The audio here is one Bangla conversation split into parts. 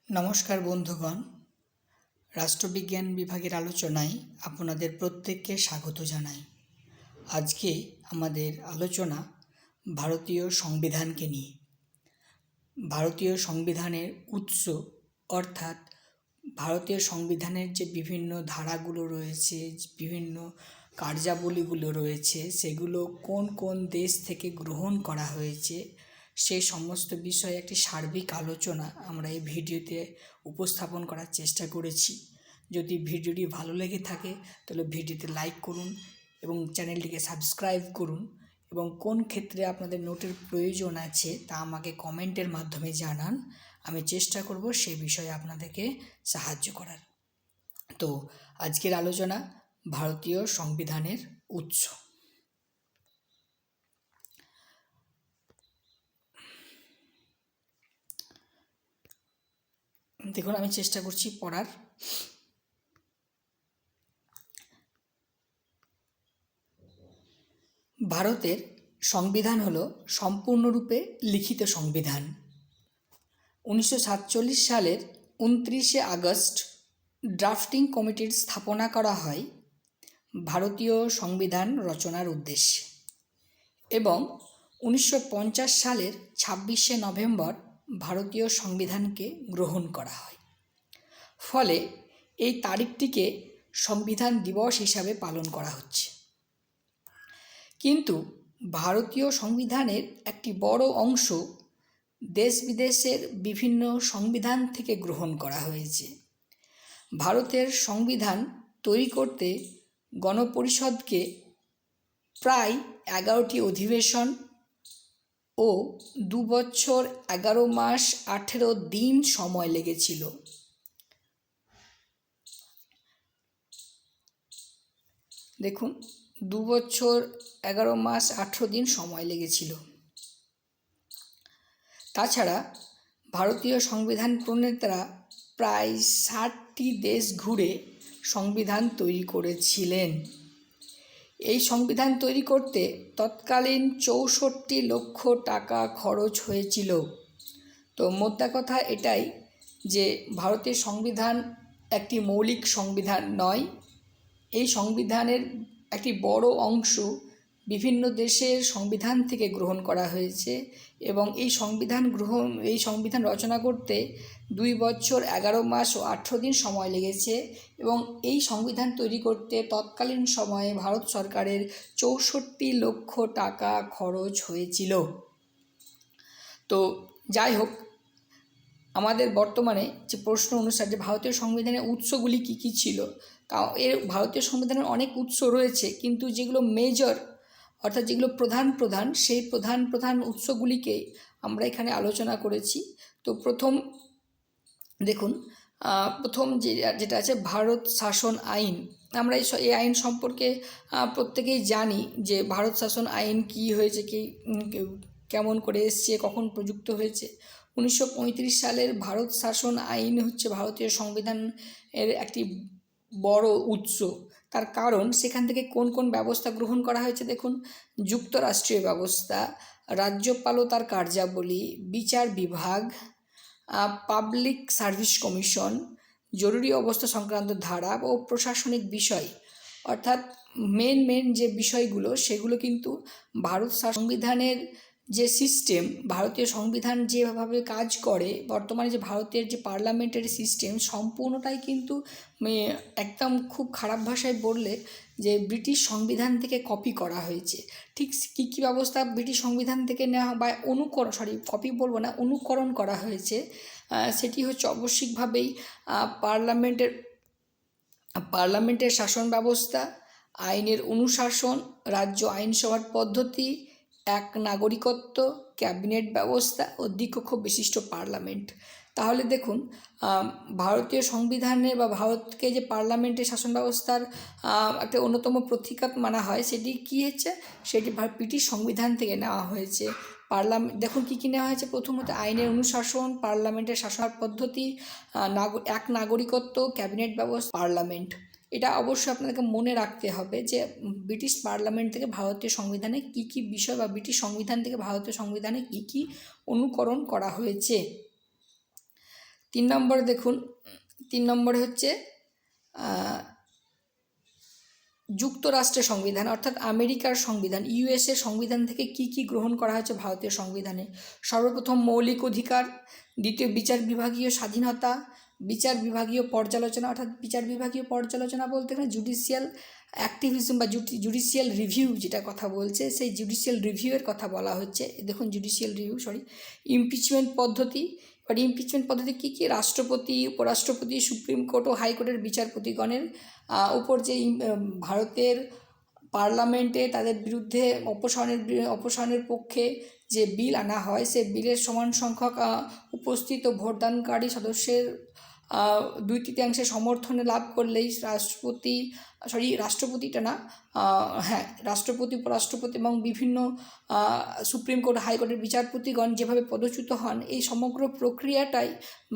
নমস্কার বন্ধুগণ, রাষ্ট্রবিজ্ঞান বিভাগের আলোচনায় আপনাদের প্রত্যেককে স্বাগত জানাই। আজকে আমাদের আলোচনা ভারতীয় সংবিধানকে নিয়ে। ভারতীয় সংবিধানের উৎস অর্থাৎ ভারতীয় সংবিধানের যে বিভিন্ন ধারাগুলো রয়েছে, বিভিন্ন কার্যাবলীগুলো রয়েছে, সেগুলো কোন কোন দেশ থেকে গ্রহণ করা হয়েছে সেই সমস্ত বিষয়ে একটি সার্বিক আলোচনা আমরা এই ভিডিওতে উপস্থাপন করার চেষ্টা করেছি। যদি ভিডিওটি ভালো লেগে থাকে তাহলে ভিডিওতে লাইক করুন এবং চ্যানেলটিকে সাবস্ক্রাইব করুন, এবং কোন ক্ষেত্রে আপনাদের নোটের প্রয়োজন আছে তা আমাকে কমেন্টের মাধ্যমে জানান। আমি চেষ্টা করব সে বিষয়ে আপনাদেরকে সাহায্য করার। তো আজকের আলোচনা ভারতীয় সংবিধানের উৎস। দেখুন, আমি চেষ্টা করছি পড়ার। ভারতের সংবিধান হলো সম্পূর্ণরূপে লিখিত সংবিধান। 1947 সালের 29শে আগস্ট ড্রাফটিং কমিটির স্থাপনা করা হয় ভারতীয় সংবিধান রচনার উদ্দেশ্যে, এবং 1950 সালের 26শে নভেম্বর ভারতীয় সংবিধানকে গ্রহণ করা হয়। ফলে এই তারিখটিকে সংবিধান দিবস হিসাবে পালন করা হচ্ছে। কিন্তু ভারতীয় সংবিধানের একটি বড় অংশ দেশ বিদেশের বিভিন্ন সংবিধান থেকে গ্রহণ করা হয়েছে। ভারতের সংবিধান তৈরি করতে গণপরিষদকে প্রায় 11টি অধিবেশন ও 2 বছর 11 মাস 18 দিন সময় লেগেছিল। দেখুন, 2 বছর 11 মাস 18 দিন সময় লেগেছিল। তাছাড়া ভারতীয় সংবিধান প্রণেতারা প্রায় 60টি দেশ ঘুরে সংবিধান তৈরি করেছিলেন। এই সংবিধান তৈরি করতে তৎকালীন 64 লক্ষ টাকা খরচ হয়েছিল। তো মোদ্দা কথা এটাই যে ভারতের সংবিধান একটি মৌলিক সংবিধান নয়। এই সংবিধানের একটি বড় অংশ বিভিন্ন দেশের সংবিধান থেকে গ্রহণ করা হয়েছে, এবং এই সংবিধান রচনা করতে 2 বছর 11 মাস ও 18 দিন সময় লেগেছে, এবং এই সংবিধান তৈরি করতে তৎকালীন সময়ে ভারত সরকারের 64 লক্ষ টাকা খরচ হয়েছিল। তো যাই হোক, আমাদের বর্তমানে যে প্রশ্ন অনুসারে যে ভারতীয় সংবিধানের উৎসগুলি কী কী ছিল, তা ভারতীয় সংবিধানের অনেক উৎস রয়েছে, কিন্তু যেগুলো মেজর অর্থাৎ যেগুলো প্রধান সেই প্রধান উৎসগুলিকে আমরা এখানে আলোচনা করেছি। তো প্রথম যেটা আছে ভারত শাসন আইন। আমরা এই আইন সম্পর্কে প্রত্যেকেই জানি যে ভারত শাসন আইন কী হয়েছে, কেমন করে এসছে, কখন প্রযুক্ত হয়েছে। 1935 সালের ভারত শাসন আইন হচ্ছে ভারতীয় সংবিধানের একটি বড় উৎস। তার কারণ সেখান থেকে কোন কোন ব্যবস্থা গ্রহণ করা হয়েছে দেখুন: যুক্তরাষ্ট্রীয় ব্যবস্থা, রাজ্যপাল ও তার কার্যাবলী, বিচার বিভাগ, পাবলিক সার্ভিস কমিশন, জরুরি অবস্থা সংক্রান্ত ধারা ও প্রশাসনিক বিষয়, অর্থাৎ মেন যে বিষয়গুলো সেগুলো কিন্তু ভারত সংবিধানের যে সিস্টেম, ভারতীয় সংবিধান যেভাবে কাজ করে, বর্তমানে যে ভারতের যে পার্লামেন্টারি সিস্টেম, সম্পূর্ণটাই কিন্তু একদম খুব খারাপ ভাষায় বললে যে ব্রিটিশ সংবিধান থেকে কপি করা হয়েছে। ঠিক কী ব্যবস্থা ব্রিটিশ সংবিধান থেকে নেওয়া বা অনুকরণ করা হয়েছে, সেটি হচ্ছে আবশ্যিকভাবেই পার্লামেন্টের শাসন ব্যবস্থা, আইনের অনুশাসন, রাজ্য আইনসভার পদ্ধতি, এক নাগরিকত্ব, ক্যাবিনেট ব্যবস্থা ও দ্বিকক্ষ বিশিষ্ট পার্লামেন্ট। তাহলে দেখুন, ভারতীয় সংবিধানে বা ভারতকে যে পার্লামেন্টের শাসন ব্যবস্থার একটা অন্যতম প্রতীকাত মানা হয়, সেটি কী হচ্ছে, সেটি ব্রিটিশ সংবিধান থেকে নেওয়া হয়েছে। দেখুন কী কী নেওয়া হয়েছে: প্রথমত আইনের অনুশাসন, পার্লামেন্টের শাসন পদ্ধতি, এক নাগরিকত্ব, ক্যাবিনেট ব্যবস্থা, পার্লামেন্ট। এটা অবশ্যই আপনাদেরকে মনে রাখতে হবে যে ব্রিটিশ পার্লামেন্ট থেকে ভারতীয় সংবিধানে কী কী বিষয় বা ব্রিটিশ সংবিধান থেকে ভারতীয় সংবিধানে কী কী অনুকরণ করা হয়েছে। 3 নম্বরে দেখুন, 3 নম্বরে হচ্ছে যুক্তরাষ্ট্রের সংবিধান অর্থাৎ আমেরিকার সংবিধান, ইউএসএ সংবিধান থেকে কি কি গ্রহণ করা হয়েছে ভারতীয় সংবিধানে। সর্বপ্রথম মৌলিক অধিকার, দ্বিতীয় বিচার বিভাগীয় স্বাধীনতা, বিচার বিভাগীয় পর্যালোচনা, অর্থাৎ বিচার বিভাগীয় পর্যালোচনা বলতে এখানে জুডিশিয়াল অ্যাক্টিভিজম বা জুডিশিয়াল রিভিউ যেটা কথা বলছে, সেই জুডিশিয়াল রিভিউয়ের কথা বলা হচ্ছে। দেখুন জুডিশিয়াল রিভিউ, ইমপিচমেন্ট পদ্ধতি। এবার ইমপিচমেন্ট পদ্ধতি কী কী? রাষ্ট্রপতি, উপরাষ্ট্রপতি, সুপ্রিম কোর্ট ও হাইকোর্টের বিচারপতিগণের উপর যে ভারতের পার্লামেন্টে তাদের বিরুদ্ধে অপসারণের পক্ষে যে বিল আনা হয়, সে বিলের সমান সংখ্যক উপস্থিত ভোটদানকারী সদস্যের 2/3 সমর্থনে লাভ করলেই রাষ্ট্রপতি, উপরাষ্ট্রপতি এবং বিভিন্ন সুপ্রিম কোর্ট, হাইকোর্টের বিচারপতিগণ যেভাবে পদচ্যুত হন, এই সমগ্র প্রক্রিয়াটাই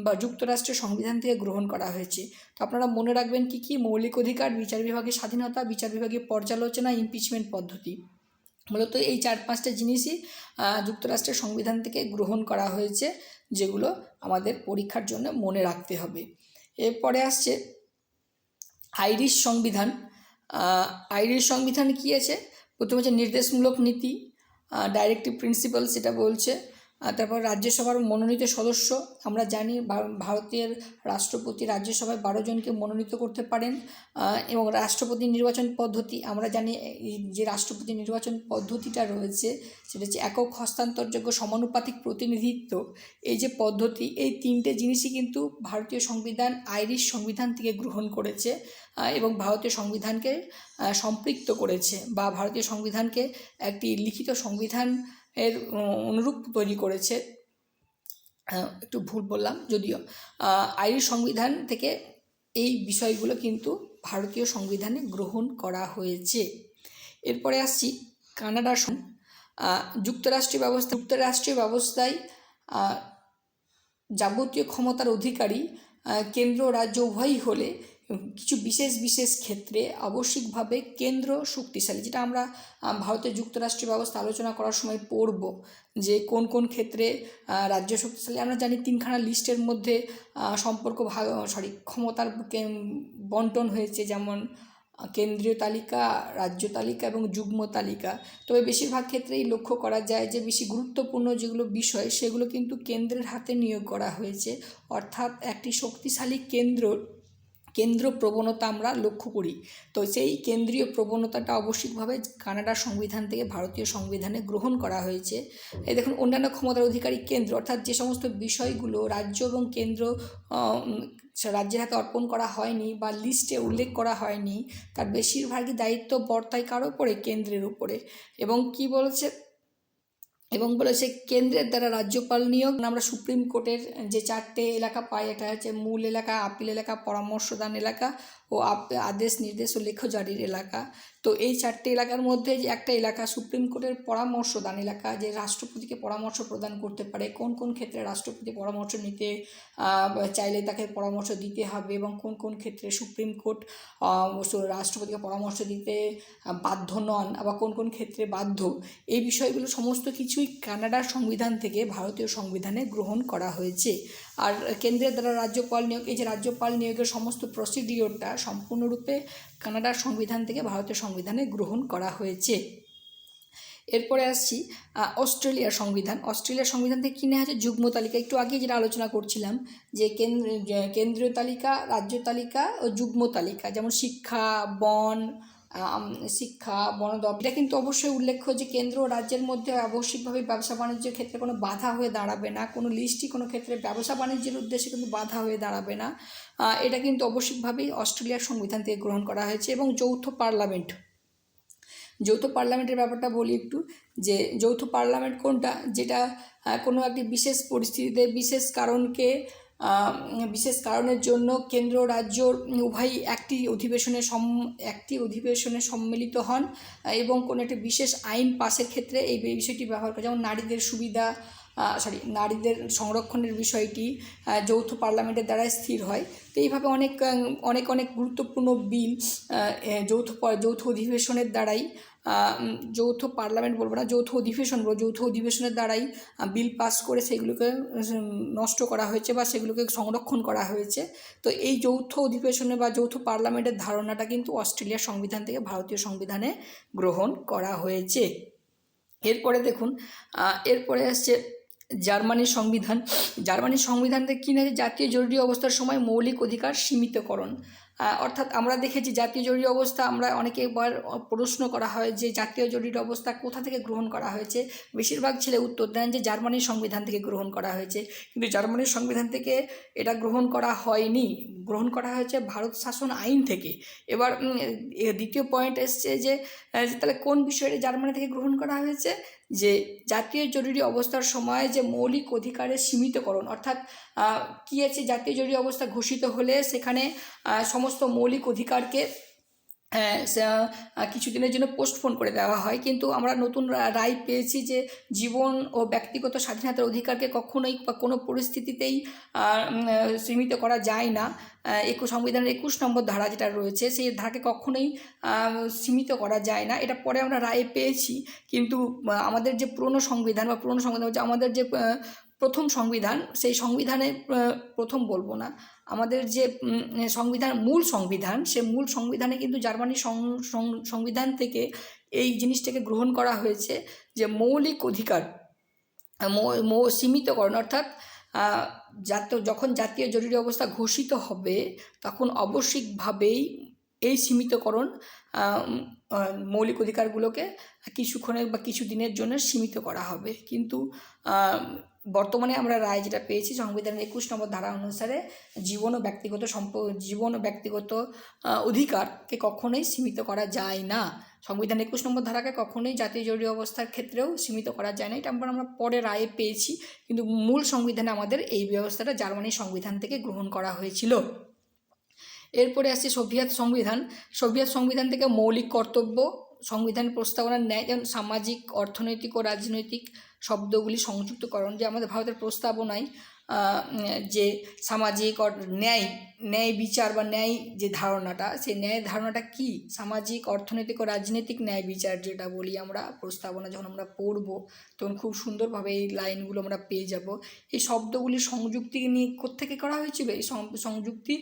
বা যুক্তরাষ্ট্রের সংবিধান থেকে গ্রহণ করা হয়েছে। তো আপনারা মনে রাখবেন কি কি? মৌলিক অধিকার, বিচার বিভাগের স্বাধীনতা, বিচার বিভাগের পর্যালোচনা, ইমপিচমেন্ট পদ্ধতি। মূলত এই 4-5টা জিনিসই যুক্তরাষ্ট্রের সংবিধান থেকে গ্রহণ করা হয়েছে, যেগুলো আমাদের পরীক্ষার জন্য মনে রাখতে হবে। এরপরে আসছে আইরিশ সংবিধান। আইরিশ সংবিধান কী আছে? প্রথমে হচ্ছে নির্দেশমূলক নীতি, ডাইরেক্টিভ প্রিন্সিপাল, সেটা বলছে। তারপর রাজ্যসভার মনোনীত সদস্য। আমরা জানি ভারতের রাষ্ট্রপতি রাজ্যসভায় 12 জনকে মনোনীত করতে পারেন। এবং রাষ্ট্রপতি নির্বাচন পদ্ধতি, আমরা জানি যে রাষ্ট্রপতি নির্বাচন পদ্ধতিটা রয়েছে সেটা হচ্ছে একক হস্তান্তরযোগ্য সমানুপাতিক প্রতিনিধিত্ব। এই যে পদ্ধতি, এই 3টে জিনিসই কিন্তু ভারতীয় সংবিধান আইরিশ সংবিধান থেকে গ্রহণ করেছে এবং ভারতীয় সংবিধানকে সম্পৃক্ত করেছে, বা ভারতীয় সংবিধানকে একটি লিখিত সংবিধান এর অনুরূপ তৈরি করেছে। একটু ভুল বললাম যদিও। আইরিশ সংবিধান থেকে এই বিষয়গুলো কিন্তু ভারতীয় সংবিধানে গ্রহণ করা হয়েছে। এরপরে আসছি কানাডার যুক্তরাষ্ট্রীয় ব্যবস্থায় যাবতীয় ক্ষমতার অধিকারী কেন্দ্র রাজ্য উভয়ই হলে কিছু বিশেষ ক্ষেত্রে আবশ্যিকভাবে কেন্দ্র শক্তিশালী, যেটা আমরা ভারতের যুক্তরাষ্ট্রীয় ব্যবস্থা আলোচনা করার সময় পড়ব যে কোন কোন ক্ষেত্রে রাজ্য শক্তিশালী। আমরা জানি 3খানা লিস্টের মধ্যে ক্ষমতার বন্টন হয়েছে, যেমন কেন্দ্রীয় তালিকা, রাজ্য তালিকা এবং যুগ্ম তালিকা। তবে বেশিরভাগ ক্ষেত্রেই লক্ষ্য করা যায় যে বেশি গুরুত্বপূর্ণ যেগুলো বিষয় সেগুলো কিন্তু কেন্দ্রের হাতে নিয়োগ করা হয়েছে, অর্থাৎ একটি শক্তিশালী কেন্দ্র প্রবণতা আমরা লক্ষ্য করি। তো সেই কেন্দ্রীয় প্রবণতাটা আবশ্যিকভাবে কানাডার সংবিধান থেকে ভারতীয় সংবিধানে গ্রহণ করা হয়েছে। এই দেখুন, অন্যান্য ক্ষমতার অধিকারী কেন্দ্র, অর্থাৎ যে সমস্ত বিষয়গুলো রাজ্য এবং কেন্দ্র রাজ্যের হাতে অর্পণ করা হয়নি বা লিস্টে উল্লেখ করা হয়নি, তার বেশিরভাগই দায়িত্ব বর্তায় কার উপরে? কেন্দ্রের উপরে। এবং কি বলেছে? এবং বলেছে কেন্দ্রের দ্বারা রাজ্যপাল নিয়োগ। আমরা সুপ্রিম কোর্টের যে 4টে এলাকা পাই, এটা হচ্ছে মূল এলাকা, আপিল এলাকা, পরামর্শদান এলাকা ও আদেশ নির্দেশ ও লেখ্য জারির এলাকা। তো এই 4টে এলাকার মধ্যে যে একটা এলাকা সুপ্রিম কোর্টের পরামর্শদান এলাকা, যে রাষ্ট্রপতিকে পরামর্শ প্রদান করতে পারে, কোন কোন ক্ষেত্রে রাষ্ট্রপতি পরামর্শ নিতে চাইলে তাকে পরামর্শ দিতে হবে এবং কোন কোন ক্ষেত্রে সুপ্রিম কোর্ট রাষ্ট্রপতিকে পরামর্শ দিতে বাধ্য নন, আবার কোন কোন ক্ষেত্রে বাধ্য। এই বিষয়গুলো সমস্ত কিছুই কানাডার সংবিধান থেকে ভারতীয় সংবিধানে গ্রহণ করা হয়েছে। আর কেন্দ্রের দ্বারা রাজ্যপাল নিয়োগ, এই যে রাজ্যপাল নিয়োগের সমস্ত প্রসিডিওরটা সম্পূর্ণরূপে কানাডার সংবিধান থেকে ভারতীয় সংবিধানে গ্রহণ করা হয়েছে। এরপরে আসছি অস্ট্রেলিয়ার সংবিধান থেকে কী নেওয়া হয়েছে? যুগ্ম তালিকা। একটু আগে যেটা আলোচনা করছিলাম যে কেন্দ্রীয় তালিকা, রাজ্য তালিকা ও যুগ্ম তালিকা, যেমন শিক্ষা, বন দপ্তর। এটা কিন্তু অবশ্যই উল্লেখ্য যে কেন্দ্র ও রাজ্যের মধ্যে আবশ্যিকভাবে ব্যবসা বাণিজ্যের ক্ষেত্রে কোনো বাধা হয়ে দাঁড়াবে না, কোনো লিস্টই কোনো ক্ষেত্রে ব্যবসা বাণিজ্যের উদ্দেশ্যে কিন্তু বাধা হয়ে দাঁড়াবে না। এটা কিন্তু অবশ্যিকভাবেই অস্ট্রেলিয়ার সংবিধান থেকে গ্রহণ করা হয়েছে। এবং যৌথ পার্লামেন্টের ব্যাপারটা বলি একটু, যে যৌথ পার্লামেন্ট কোনটা? যেটা কোনো একটি বিশেষ পরিস্থিতিতে বিশেষ কারণের জন্য কেন্দ্র রাজ্য উভয়ই একটি অধিবেশনে সম্মিলিত হন এবং কোনো একটি বিশেষ আইন পাশের ক্ষেত্রে এই বিষয়টি ব্যবহার করে, যেমন নারীদের সুবিধা, নারীদের সংরক্ষণের বিষয়টি যৌথ পার্লামেন্টের দ্বারা স্থির হয়। তো এইভাবে অনেক অনেক অনেক গুরুত্বপূর্ণ বিল যৌথ অধিবেশনের দ্বারাই, যৌথ পার্লামেন্ট বলবো না, যৌথ অধিবেশনের দ্বারাই বিল পাস করে সেগুলোকে নষ্ট করা হয়েছে বা সেগুলোকে সংরক্ষণ করা হয়েছে। তো এই যৌথ অধিবেশনে বা যৌথ পার্লামেন্টের ধারণাটা কিন্তু অস্ট্রেলিয়ার সংবিধান থেকে ভারতীয় সংবিধানে গ্রহণ করা হয়েছে। এরপরে দেখুন, এরপরে আসছে জার্মানির সংবিধান থেকে কী না, জাতীয় জরুরি অবস্থার সময় মৌলিক অধিকার সীমিতকরণ। অর্থাৎ আমরা দেখেছি জাতীয় জরুরি অবস্থা, আমরা অনেকবার প্রশ্ন করা হয় যে জাতীয় জরুরি অবস্থা কোথা থেকে গ্রহণ করা হয়েছে, বেশিরভাগ ছেলে উত্তর দেন যে জার্মানির সংবিধান থেকে গ্রহণ করা হয়েছে। কিন্তু জার্মানির সংবিধান থেকে এটা গ্রহণ করা হয়নি, গ্রহণ করা হয়েছে ভারত শাসন আইন থেকে। এবার দ্বিতীয় পয়েন্ট এসছে যে তাহলে কোন বিষয়টা জার্মানি থেকে গ্রহণ করা হয়েছে, যে জাতীয় জরুরি অবস্থার সময় যে মৌলিক অধিকারের সীমিতকরণ, অর্থাৎ কী আছে, জাতীয় জরুরি অবস্থা ঘোষিত হলে সেখানে সমস্ত মৌলিক অধিকারকে কিছুদিনের জন্য পোস্টপোন করে দেওয়া হয়। কিন্তু আমরা নতুন রায় পেয়েছি যে জীবন ও ব্যক্তিগত স্বাধীনতার অধিকারকে কখনোই বা কোনো পরিস্থিতিতেই সীমিত করা যায় না। সংবিধানের 21 নম্বর ধারা যেটা রয়েছে, সেই ধারাকে কখনোই সীমিত করা যায় না। এটা পরে আমরা রায় পেয়েছি। কিন্তু আমাদের যে পুরনো সংবিধান হচ্ছে আমাদের যে প্রথম সংবিধান, সেই সংবিধানে প্রথম বলবো না, আমাদের যে মূল সংবিধান, সে মূল সংবিধানে কিন্তু জার্মানির সংবিধান থেকে এই জিনিসটাকে গ্রহণ করা হয়েছে যে মৌলিক অধিকার সীমিতকরণ, অর্থাৎ যখন জাতীয় জরুরি অবস্থা ঘোষিত হবে তখন আবশ্যিকভাবেই এই সীমিতকরণ মৌলিক অধিকারগুলোকে কিছুক্ষণের বা কিছু দিনের জন্য সীমিত করা হবে। কিন্তু বর্তমানে আমরা রায় যেটা পেয়েছি সংবিধানের 21 নম্বর ধারা অনুসারে জীবন ও ব্যক্তিগত অধিকারকে কখনোই সীমিত করা যায় না। সংবিধান 21 নম্বর ধারাকে কখনোই জাতীয় জরুরি অবস্থার ক্ষেত্রেও সীমিত করা যায় না। এটা আমরা পরে রায়ে পেয়েছি, কিন্তু মূল সংবিধানে আমাদের এই ব্যবস্থাটা জার্মানির সংবিধান থেকে গ্রহণ করা হয়েছিল। এরপরে আসছে সোভিয়েত সংবিধান থেকে মৌলিক কর্তব্য, সংবিধান প্রস্তাবনার ন্যায়, যেমন সামাজিক, অর্থনৈতিক ও রাজনৈতিক শব্দগুলি সংযুক্তকরণ, যে আমাদের ভারতের প্রস্তাবনায় যে সামাজিক ন্যায় বিচার বা ন্যায় যে ধারণাটা, সেই ন্যায় ধারণাটা কি, সামাজিক, অর্থনৈতিক ও রাজনৈতিক ন্যায় বিচার যেটা বলি আমরা, প্রস্তাবনা যখন আমরা পড়ব তখন খুব সুন্দরভাবে এই লাইনগুলো আমরা পেয়ে যাব। এই শব্দগুলি সংযুক্তি নিয়ে কোত্থেকে করা হয়েছিল, এই সংযুক্তি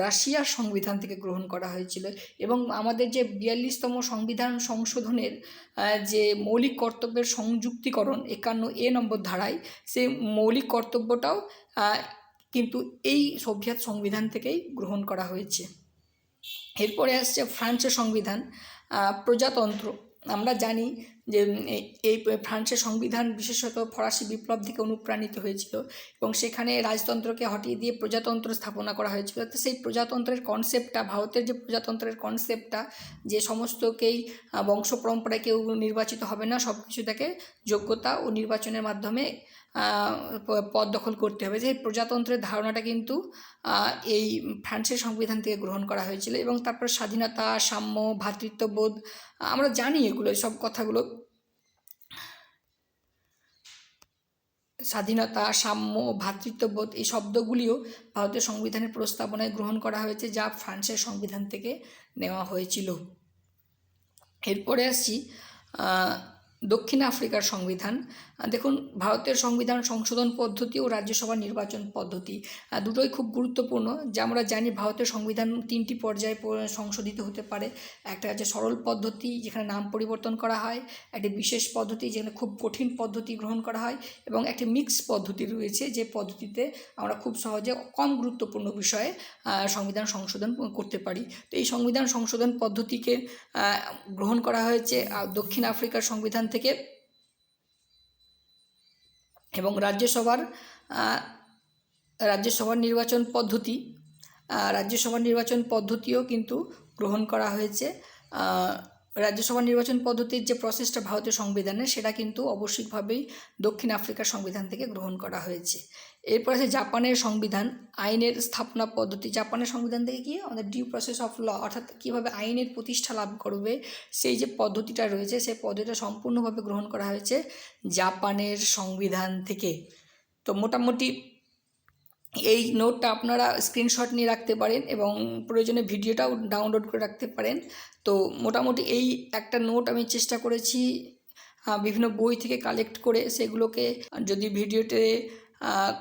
রাশিয়ার সংবিধান থেকে গ্রহণ করা হয়েছিল। এবং আমাদের যে 42তম সংবিধান সংশোধনের যে মৌলিক কর্তব্যের সংযুক্তিকরণ 51A নম্বর ধারায়, সেই মৌলিক কর্তব্যটাও কিন্তু এই সোভিয়েত সংবিধান থেকেই গ্রহণ করা হয়েছে। এরপরে আসছে ফ্রান্সের সংবিধান, প্রজাতন্ত্র। আমরা জানি যে এই ফ্রান্সের সংবিধান বিশেষত ফরাসি বিপ্লব থেকে অনুপ্রাণিত হয়েছিল এবং সেখানে রাজতন্ত্রকে হটিয়ে দিয়ে প্রজাতন্ত্র স্থাপনা করা হয়েছিল। তো সেই প্রজাতন্ত্রের কনসেপ্টটা, ভারতের যে প্রজাতন্ত্রের কনসেপ্টটা, যে সমস্তকেই বংশ পরম্পরায় কেউ নির্বাচিত হবে না, সব কিছু তাকে যোগ্যতা ও নির্বাচনের মাধ্যমে পদ দখল করতে হবে, যে প্রজাতন্ত্রের ধারণাটা কিন্তু এই ফ্রান্সের সংবিধান থেকে গ্রহণ করা হয়েছিল। এবং তারপর স্বাধীনতা, সাম্য, ভ্রাতৃত্ববোধ, আমরা জানি এগুলো, সব কথাগুলো, স্বাধীনতা, সাম্য, ভ্রাতৃত্ববোধ, এই শব্দগুলিও ভারতের সংবিধানের প্রস্তাবনায় গ্রহণ করা হয়েছে, যা ফ্রান্সের সংবিধান থেকে নেওয়া হয়েছিল। এরপরে আসছি দক্ষিণ আফ্রিকার সংবিধান। দেখুন, ভারতের সংবিধান সংশোধন পদ্ধতি ও রাজ্যসভা নির্বাচন পদ্ধতি দুটোই খুব গুরুত্বপূর্ণ। যা আমরা জানি ভারতের সংবিধান 3টি পর্যায়ে সংশোধিত হতে পারে। একটা হচ্ছে সরল পদ্ধতি, যেখানে নাম পরিবর্তন করা হয়, একটি বিশেষ পদ্ধতি যেখানে খুব কঠিন পদ্ধতি গ্রহণ করা হয়, এবং একটি মিক্স পদ্ধতি রয়েছে, যে পদ্ধতিতে আমরা খুব সহজে কম গুরুত্বপূর্ণ বিষয়ে সংবিধান সংশোধন করতে পারি। তো এই সংবিধান সংশোধন পদ্ধতিকে গ্রহণ করা হয়েছে দক্ষিণ আফ্রিকার সংবিধান থেকে। এবং রাজ্যসভার নির্বাচন পদ্ধতিও কিন্তু গ্রহণ করা হয়েছে রাজ্যসভা নির্বাচন পদ্ধতির যে প্রসেসটা ভারতীয় সংবিধানে, সেটা কিন্তু অবশ্যইভাবেই দক্ষিণ আফ্রিকার সংবিধান থেকে গ্রহণ করা হয়েছে। এরপর আছে জাপানের সংবিধান, আইনের স্থাপনা পদ্ধতি। জাপানের সংবিধান থেকে কি আমাদের ডিউ প্রসেস অফ ল, অর্থাৎ কীভাবে আইনের প্রতিষ্ঠা লাভ করবে সেই যে পদ্ধতিটা রয়েছে, সেই পদ্ধতিটা সম্পূর্ণভাবে গ্রহণ করা হয়েছে জাপানের সংবিধান থেকে। তো মোটামুটি এই নোটটা আপনারা স্ক্রিনশট নিয়ে রাখতে পারেন এবং প্রয়োজনে ভিডিওটাও ডাউনলোড করে রাখতে পারেন। তো মোটামুটি এই একটা নোট আমি চেষ্টা করেছি বিভিন্ন বই থেকে কালেক্ট করে, সেগুলোকে যদি ভিডিওতে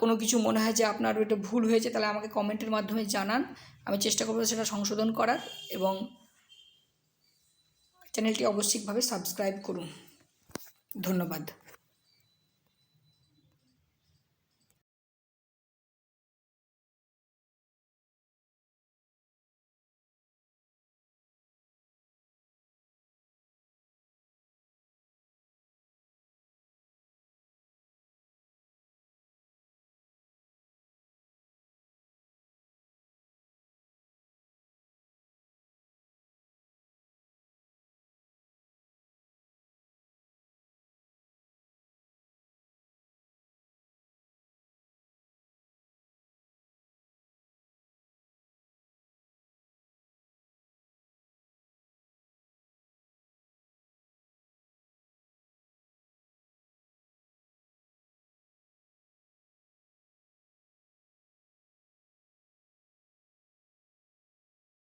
কোনো কিছু মনে হয় যে আপনার ওইটা ভুল হয়েছে, তাহলে আমাকে কমেন্টের মাধ্যমে জানান, আমি চেষ্টা করবো সেটা সংশোধন করার। এবং চ্যানেলটি অবশ্যইভাবে সাবস্ক্রাইব করুন। ধন্যবাদ।